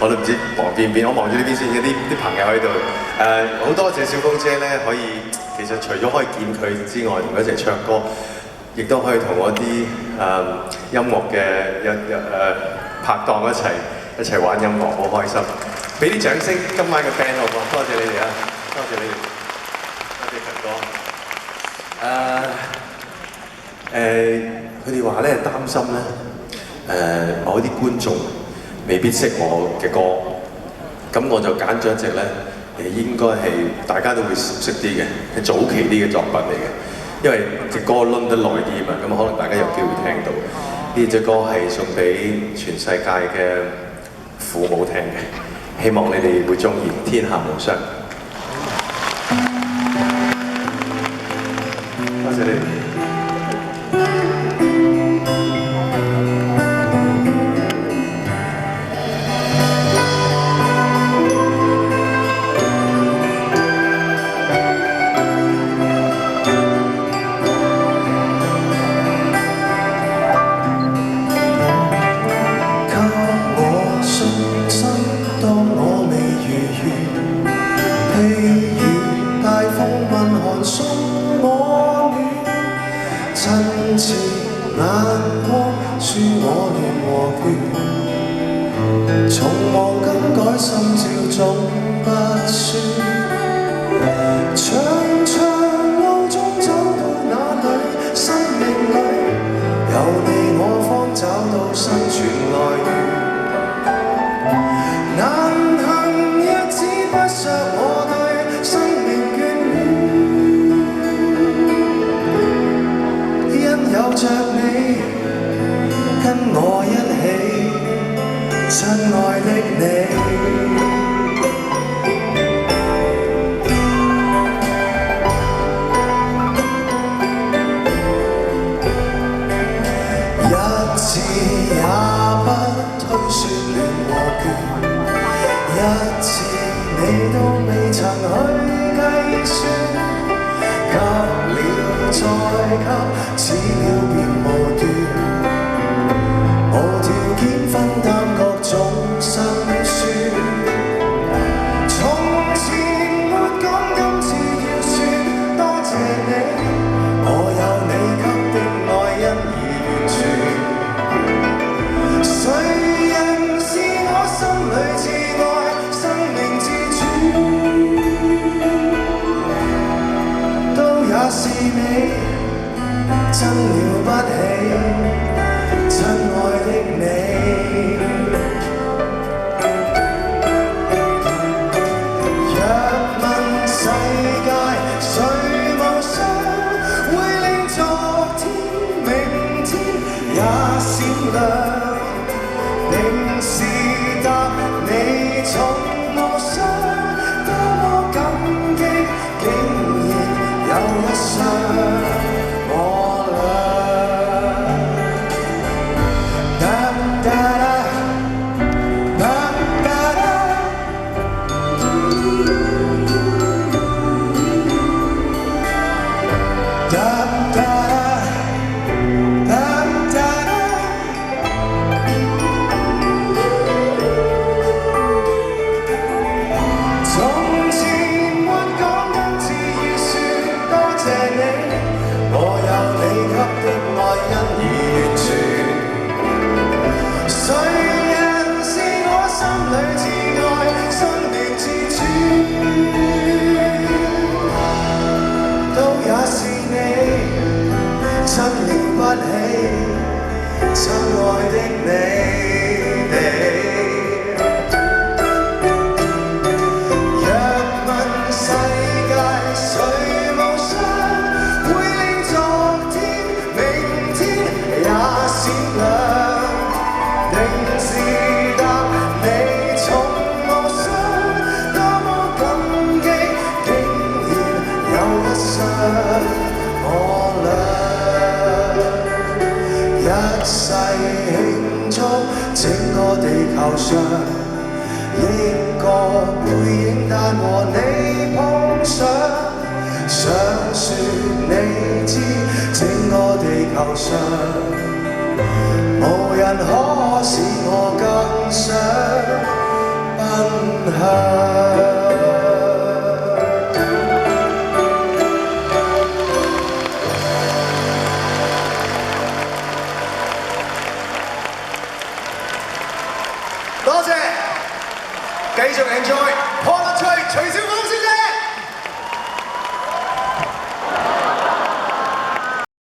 我都唔知望邊邊，我望住呢邊先，有啲朋友喺度。好多謝小鳳姐咧，可以其實除咗可以見佢之外，同佢一齊唱歌，亦都可以同我啲音樂嘅拍檔一齊玩音樂，好開心。俾啲掌聲，今晚嘅 band 好唔好？多謝你哋啊，多謝你哋，多謝強哥。佢哋話咧擔心咧，某啲觀眾未必識我嘅歌，咁我就揀咗一隻咧，應該係大家都會熟悉啲嘅，係早期啲嘅作品嚟嘅，因為隻歌輪得耐啲嘛，咁可能大家有機會聽到。呢隻歌係送俾全世界嘅父母聽嘅，希望你哋會鍾意，天下無雙。多謝你哋。繼續 enjoy。